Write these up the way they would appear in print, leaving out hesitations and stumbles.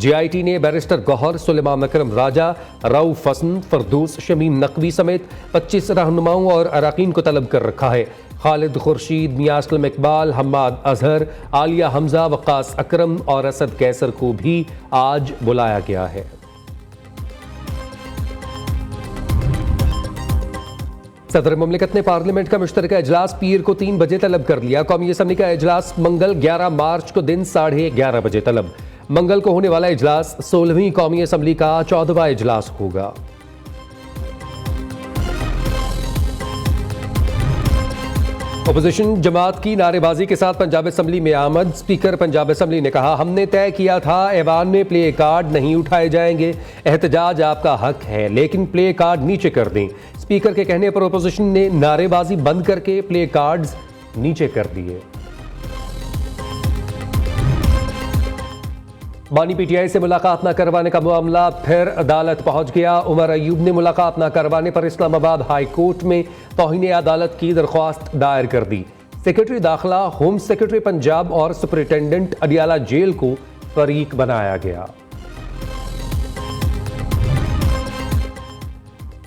JIT ने barrister Gauhar, Suleman अकरम राजा, रऊफ हसन, फरदौस शमीम नकवी समेत 25 रहनुमाओं और अरकान को तलब कर रखा है। खालिद खुर्शीद, मियां असलम इकबाल, हम्माद अजहर, आलिया हमजा, वक्कास अकरम और असद कैसर को भी आज बुलाया गया है। सदर मुमलिकत ने पार्लियामेंट का मुश्तरका इजलास पीर को 3 बजे तलब कर लिया। कौमी असम्बली का इजलास मंगल 11 मार्च को दिन 11:30 बजे तलब। मंगल को होने वाला इजलास 16वीं कौमी असम्बली का 14वां इजलास होगा। अपोजिशन जमात की नारेबाजी के साथ पंजाब असम्बली में आमद। स्पीकर पंजाब असम्बली ने कहा, हमने तय किया था ऐवान में प्ले कार्ड नहीं उठाए जाएंगे। एहतजाज आपका हक है, लेकिन प्ले कार्ड नीचे कर दें। स्पीकर के कहने पर अपोजिशन ने नारेबाजी बंद करके प्ले कार्ड्स नीचे कर दिए। बानी PTI से मुलाकात न करवाने का मामला फिर अदालत पहुंच गया। उमर अयूब ने मुलाकात न करवाने पर इस्लामाबाद हाई कोर्ट में तौहीन अदालत की दरख्वास्त दायर कर दी। सेक्रेटरी दाखिला, होम सेक्रेटरी पंजाब और सुपरिटेंडेंट अडियाला जेल को फरीक बनाया गया।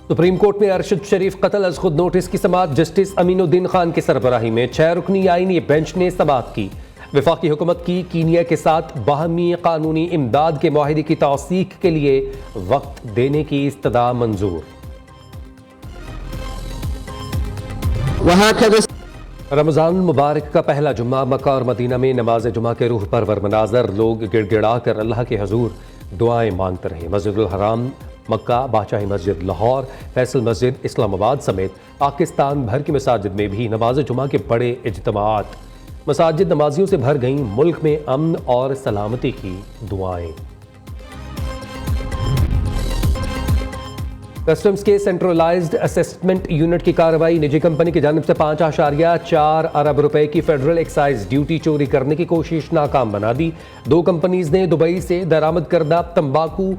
सुप्रीम कोर्ट में अरशद शरीफ कत्ल अज खुद नोटिस की समाअत जस्टिस अमीनुद्दीन खान की सरबराही में 6 रुकनी आईनी बेंच ने समाअत की। वफाकी हुकूमत की कीनिया के साथ बाहमी कानूनी इमदाद के मुआहिदे की तौसीक के लिए वक्त देने की इस्तदा मंजूर। रमजान मुबारक का पहला जुम्मा मक्का और मदीना में नमाज जुम्मा के रूह परवर मनाजर। लोग गिड़गिड़ा कर अल्लाह के हजूर दुआएं मांगते रहे। मस्जिदुल हराम मक्का, बादशाही मस्जिद लाहौर, फैसल मस्जिद इस्लामाबाद समेत पाकिस्तान भर की मसाजिद में भी नमाज जुम्मा के बड़े इज्तिमाआत। मसाजिद नमाजियों से भर गईं। मुल्क में अमन और सलामती की दुआएं। कस्टम्स के सेंट्रलाइज्ड असेसमेंट यूनिट की कार्रवाई। निजी कंपनी की जानिब से 5.4 अरब रुपए की फेडरल एक्साइज ड्यूटी चोरी करने की कोशिश नाकाम बना दी। 2 कंपनीज ने दुबई से दरामद करदा तंबाकू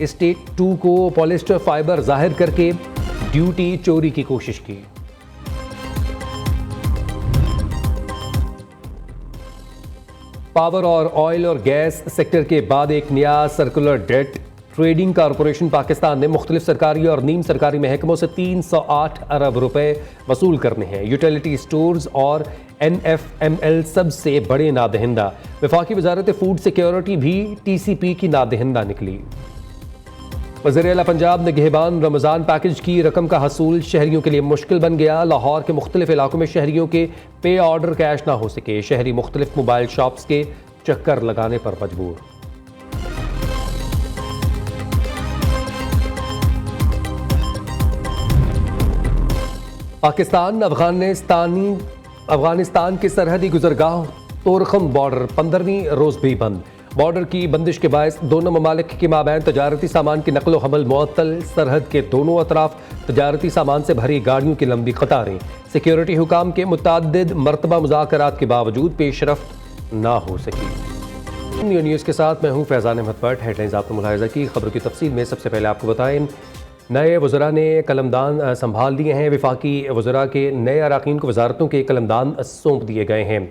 स्टेट 2 को पॉलिस्टर फाइबर जाहिर करके ड्यूटी चोरी की कोशिश की। पावर और ऑयल और गैस सेक्टर के बाद एक नया circular debt trading corporation Pakistan ने मुख्तलिफ सरकारी और नीम सरकारी महकमों से 308 अरब रुपए वसूल करने हैं। यूटिलिटी स्टोर्स और NFML सबसे बड़े नादहिंदा। वफाकी वजारत फूड सिक्योरिटी भी TCP की नादहिंदा निकली। वज़ीर आला पंजाब निगहबान रमज़ान पैकेज की रकम का हसूल शहरियों के लिए मुश्किल बन गया। लाहौर के मुख्तलिफ इलाकों में शहरियों के पे ऑर्डर कैश ना हो सके। शहरी मुख्तलिफ मोबाइल शॉप्स के चक्कर लगाने पर मजबूर। पाकिस्तान अफगानिस्तान की सरहदी गुजरगाह तोरखम बॉर्डर 15वीं रोज भी बंद। बॉर्डर की बंदिश के बायस दोनों ममालिक के माबैन तजारती सामान की नकलो हमल मुअत्तल। सरहद के दोनों अतराफ तजारती सामान से भरी गाड़ियों की लंबी कतारें। सिक्योरिटी हुकाम के मुतअद्दिद मरतबा मुज़ाकरात के बावजूद पेशरफ्त ना हो सकी। न्यूज़ के साथ मैं हूँ फैज़ान अहमद भट्ट। हेडलाइंस आपने मुलाहिज़ा की। खबरों की तफसील में सबसे पहले आपको बताएं, नए वज़रा ने कलमदान संभाल लिए हैं। वफाकी वज़रा के नए अरकान को वजारतों के कलमदान सौंप दिए गए हैं।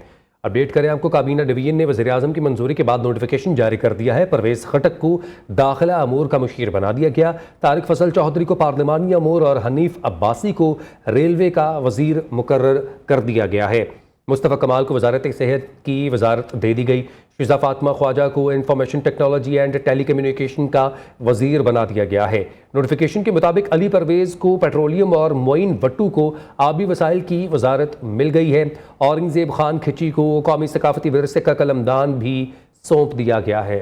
अपडेट करें आपको, काबीना डिवीजन ने वज़ीर आज़म की मंजूरी के बाद नोटिफिकेशन जारी कर दिया है। परवेज़ खटक को दाखिला अमूर का मुशीर बना दिया गया। तारिक फसल चौधरी को पार्लिमानी अमूर और हनीफ अब्बासी को रेलवे का वज़ीर मुकर्रर कर दिया गया है। मुस्तफ़ा कमाल को वजारत सेहत की वजारत दे दी गई। शिजा फातिमा ख्वाजा को information technology and telecommunication का वजीर बना दिया गया है। नोटिफिकेशन के मुताबिक अली परवेज़ को पेट्रोलियम और मोइन भट्टू को आबी वसाइल की वजारत मिल गई है। औरंगजेब खान खिची को कौमी सकाफती विरसे का कलमदान भी सौंप दिया गया है।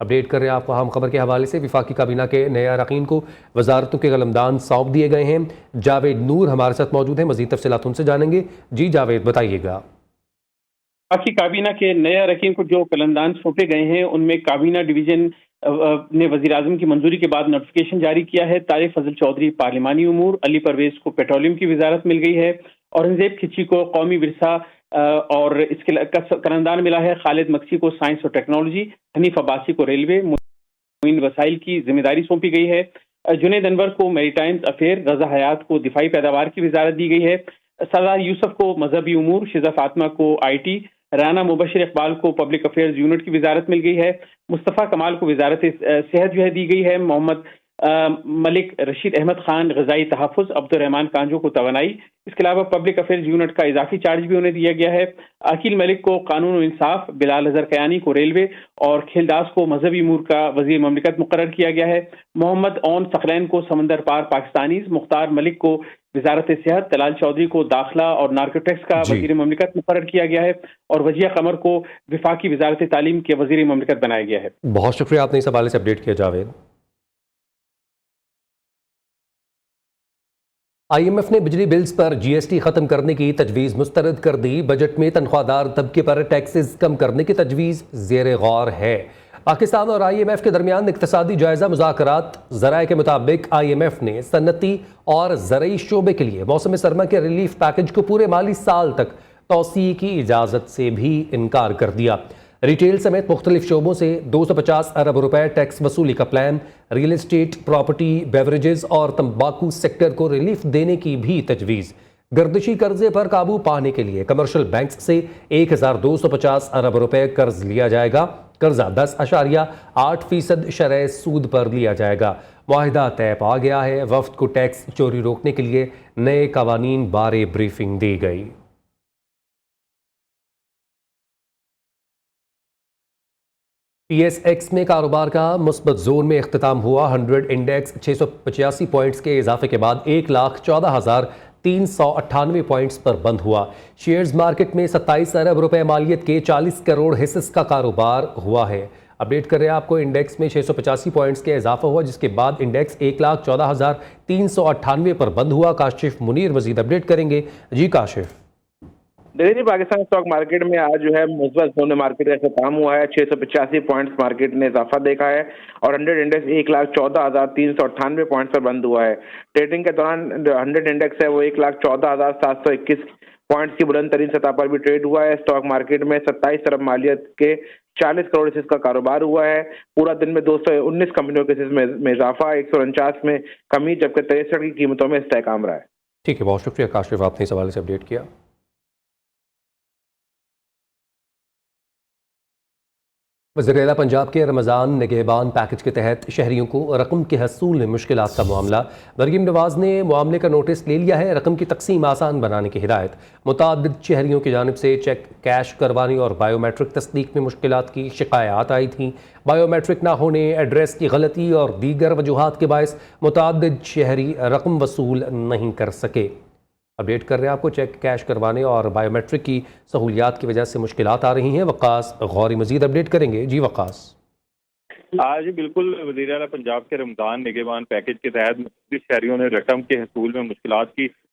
अपडेट कर रहे हैं आपको अहम खबर के हवाले से। वफाकी काबीना के नए अरकान को वजारतों के कलमदान सौंप दिए गए हैं। जावेद नूर हमारे साथ मौजूद हैं, मजीद तफसीलात उनसे जानेंगे। जी जावेद, बताइएगा। वफाकी काबीना के नए अरकान को जो कलमदान सौंपे गए हैं उनमें काबीना डिवीजन ने वज़ीर आज़म की मंजूरी के बाद नोटिफिकेशन जारी किया है। तारिक फजल चौधरी पार्लिमानी उमूर, अली परवेज़ को पेट्रोलियम की वजारत मिल गई है। औरंगजेब खिची को कौमी विरसा और इसके कलमदान मिला है। खालिद मक्सी को साइंस और टेक्नोलॉजी, हनीफ अब्बासी को रेलवे मोइन वसाइल की जिम्मेदारी सौंपी गई है। जुनैद अनवर को मैरीटाइम्स अफेयर, रजा हयात को दिफाई पैदावार की वजारत दी गई है। सरदार यूसुफ को मजहबी उमूर, शिजा फातिमा को IT, राना मुबशिर इकबाल को पब्लिक अफेयर्स यूनिट की वजारत मिल गई है। मुस्तफ़ा कमाल को वजारत सेहत जो है दी गई है। मोहम्मद मलिक रशीद अहमद खान ग़ज़ाई तहफ़्फ़ुज़, अब्दुर्रहमान कांजो को तवानाई। इसके अलावा पब्लिक अफेयर्स यूनिट का इजाफी चार्ज भी उन्हें दिया गया है। अकील मलिक को कानून और इंसाफ, बिलाल अजहर कयानी को रेलवे और खेलदास को मजहबी अमूर का वजीर ममलिकत मुकर्रर किया गया है। मोहम्मद ओन सखलैन को समंदर पार पाकिस्तानीज़, मुख्तार मलिक को वजारत सेहत, तलाल चौधरी को दाखिला और नार्कोटिक्स का जी, वजीर ममलिकत मुकर्रर किया गया है और वजिया कमर को विफाकी वजारत तालीम के वजीर ममलिकत बनाया गया है। बहुत शुक्रिया आपने इस हवाले से अपडेट किया जावेद। IMF ने बिजली बिल्स पर GST खत्म करने की तजवीज़ मुस्तरद कर दी। बजट में तनख्वाहदार तबके पर टैक्सेस कम करने की तजवीज़ ज़ेर गौर है। पाकिस्तान और IMF के दरमियान इक्तसादी जायजा मुज़ाकरात। ज़राए के मुताबिक IMF ने सन्नती और ज़रई शोबे के लिए मौसम सरमा के रिलीफ पैकेज को पूरे माली साल तक तौसी की इजाज़त से भी इनकार कर दिया। रिटेल समेत मुख्तलिफ शोबों से 250 अरब रुपए टैक्स वसूली का plan. Real estate, property, beverages और तंबाकू सेक्टर को रिलीफ देने की भी तजवीज़। गर्दिशी कर्जे पर काबू पाने के लिए कमर्शियल बैंक्स से 1250 अरब रुपए कर्ज लिया जाएगा। कर्जा 10.8% शरह सूद पर लिया जाएगा। मुआहिदा तय पा गया है। वफ्द को टैक्स चोरी रोकने के लिए नए कवानीन बारे ब्रीफिंग दी गई। PSX में कारोबार का मुस्बत जोन में इख्तिताम हुआ। 100 इंडेक्स 685 पॉइंट्स के इजाफे के बाद 1,14,398 पॉइंट्स पर बंद हुआ। शेयर्स मार्केट में 27 अरब रुपए मालियत के 40 करोड़ हिस्सेस का कारोबार हुआ है। अपडेट कर रहे हैं आपको, इंडेक्स में 685 पॉइंट्स के इजाफा हुआ, जिसके बाद इंडेक्स 1,14,398 पर बंद हुआ। काशिफ मुनीर मजीद अपडेट करेंगे। जी काशिफ। दिल्ली पाकिस्तान स्टॉक मार्केट में आज जो है मुस्बत जोन में मार्केट का इख्तिताम हुआ है। 685 पॉइंट्स मार्केट ने इजाफा देखा है और 100 इंडेक्स 1,14,398 पॉइंट्स पर बंद हुआ है। ट्रेडिंग के दौरान 100 इंडेक्स है वो 1,14,721 पॉइंट्स की बुलंद तरीन सतह पर भी ट्रेड हुआ है। स्टॉक मार्केट में 27 अरब मालियत के 40 करोड़ हिस्सेस का कारोबार हुआ है। पूरा दिन में 219 कंपनियों के हिस्से में इजाफा, 149 में कमी, जबकि 63 की कीमतों में इस्तेहकाम रहा है। ठीक है, बहुत शुक्रिया काशिफ, आपने इस हवाले से अपडेट किया। वज़ीर-ए-आला पंजाब के रमज़ान निगहबान पैकेज के तहत शहरियों को रकम के हसूल में मुश्किलात का मामला। मरीम नवाज़ ने मामले का नोटिस ले लिया है। रकम की तकसीम आसान बनाने की हिदायत। मुताद्दिद शहरियों की जानिब से चेक कैश करवाने और बायोमेट्रिक तस्दीक में मुश्किलात की शिकायत आई थी। बायोमेट्रिक ना होने, एड्रेस की गलती और दीगर वजूहात के बायस मुताद्दिद शहरी रकम वसूल नहीं कर सके। अपडेट कर रहे हैं आपको, चेक कैश करवाने और बायोमेट्रिक की सहूलियात की वजह से मुश्किलात आ रही हैं। वक़ास गौरी मजीद अपडेट करेंगे। जी वक़ास। आज बिल्कुल वज़ीर-ए-आला पंजाब के रमज़ान निगहबान पैकेज के तहत मुख्तलिफ शहरियों ने रकम के हसूल में मुश्किलात की